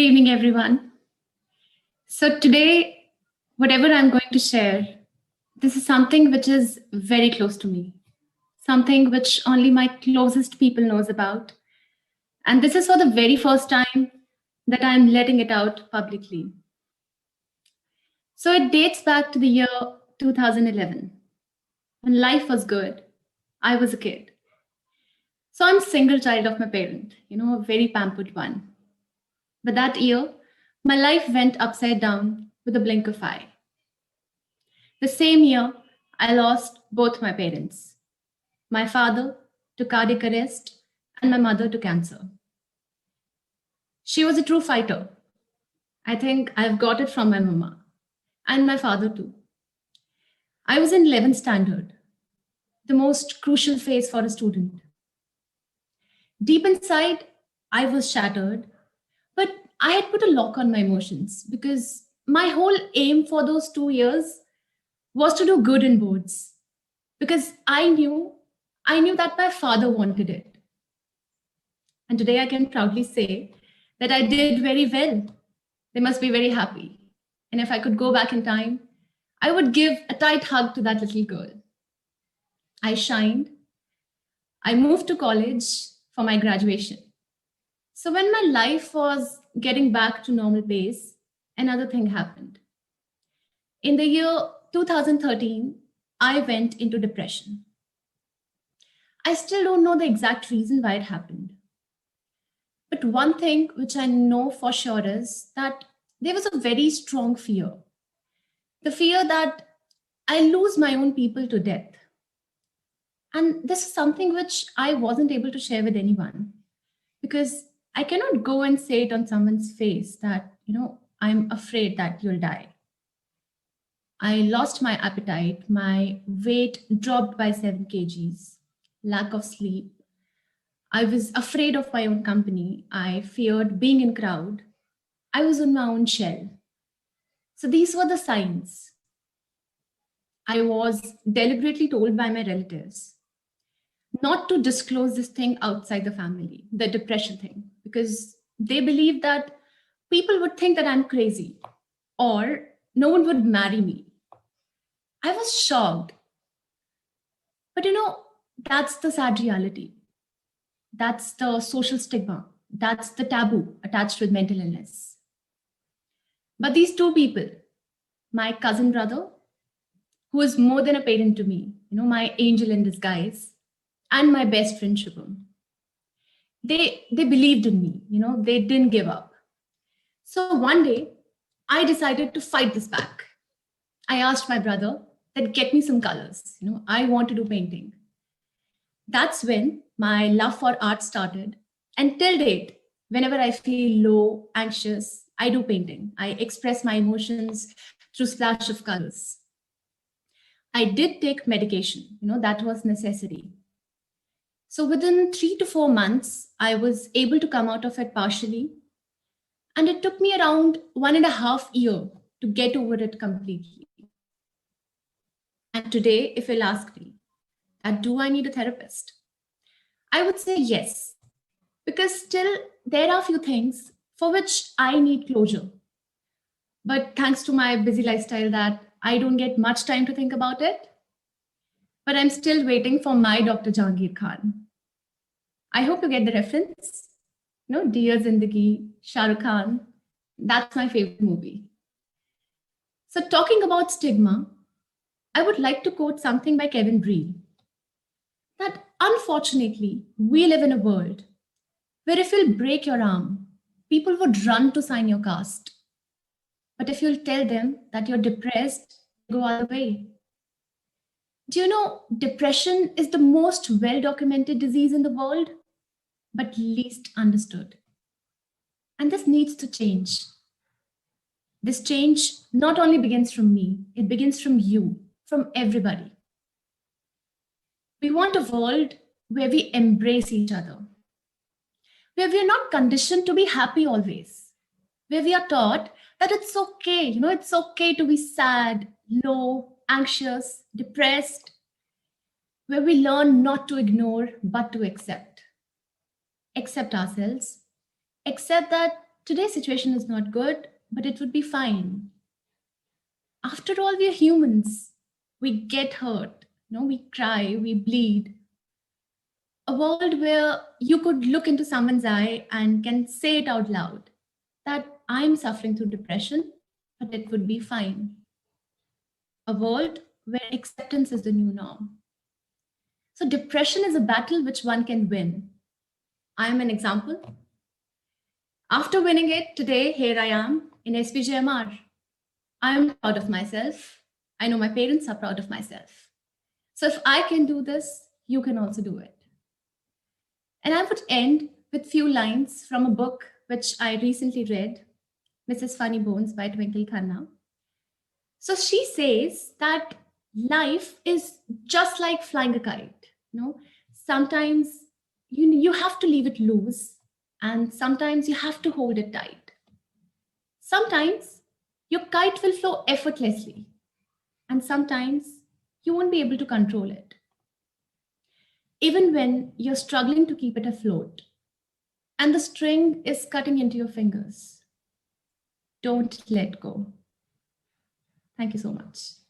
evening, everyone. So, today, whatever I'm going to share, this is something which is very close to me, something which only my closest people knows about. And this is for the very first time that I'm letting it out publicly. So, it dates back to the year 2011 when life was good. I was a kid. So, I'm single child of my parent, a very pampered one. But that year, my life went upside down with a blink of eye. The same year, I lost both my parents, my father to cardiac arrest and my mother to cancer. She was a true fighter. I think I've got it from my mama and my father too. I was in 11th standard, the most crucial phase for a student. Deep inside, I was shattered, but I had put a lock on my emotions because my whole aim for those 2 years was to do good in boards because I knew that my father wanted it. And today I can proudly say that I did very well. They must be very happy. And if I could go back in time, I would give a tight hug to that little girl. I shined. I moved to college for my graduation. So when my life was getting back to normal pace, another thing happened. In the year 2013, I went into depression. I still don't know the exact reason why it happened. But one thing which I know for sure is that there was a very strong fear. The fear that I lose my own people to death. And this is something which I wasn't able to share with anyone because I cannot go and say it on someone's face that, I'm afraid that you'll die. I lost my appetite, my weight dropped by 7 kgs, lack of sleep. I was afraid of my own company. I feared being in crowd. I was in my own shell. So these were the signs. I was deliberately told by my relatives not to disclose this thing outside the family, the depression thing, because they believed that people would think that I'm crazy or no one would marry me. I was shocked. But that's the sad reality. That's the social stigma. That's the taboo attached with mental illness. But these two people, my cousin brother, who is more than a parent to me, my angel in disguise, and my best friend Shubham, they believed in me, they didn't give up. So one day, I decided to fight this back. I asked my brother that get me some colors. I want to do painting. That's when my love for art started. And till date, whenever I feel low, anxious, I do painting. I express my emotions through splash of colors. I did take medication, that was necessary. So within 3 to 4 months, I was able to come out of it partially. And it took me around 1.5 years to get over it completely. And today, if you'll ask me, do I need a therapist? I would say yes, because still there are few things for which I need closure. But thanks to my busy lifestyle that I don't get much time to think about it. But I'm still waiting for my Dr. Jahangir Khan. I hope you get the reference. Dear Zindagi, Shah Rukh Khan. That's my favorite movie. So talking about stigma, I would like to quote something by Kevin Breel. That unfortunately, we live in a world where if you'll break your arm, people would run to sign your cast. But if you'll tell them that you're depressed, go other way. Do you know depression is the most well-documented disease in the world, but least understood? And this needs to change. This change not only begins from me, it begins from you, from everybody. We want a world where we embrace each other, where we are not conditioned to be happy always, where we are taught that it's okay, it's okay to be sad, low, anxious, depressed, where we learn not to ignore but to accept. Accept ourselves, accept that today's situation is not good, but it would be fine. After all, we are humans. We get hurt, we cry, we bleed. A world where you could look into someone's eye and can say it out loud that I'm suffering through depression, but it would be fine. A world where acceptance is the new norm. So, depression is a battle which one can win. I am an example. After winning it today, here I am in SPJMR. I am proud of myself. I know my parents are proud of myself. So, if I can do this, you can also do it. And I would end with few lines from a book which I recently read, Mrs. Funny Bones by Twinkle Khanna. So she says that life is just like flying a kite. Sometimes you have to leave it loose, and sometimes you have to hold it tight. Sometimes your kite will flow effortlessly, and sometimes you won't be able to control it. Even when you're struggling to keep it afloat and the string is cutting into your fingers, don't let go. Thank you so much.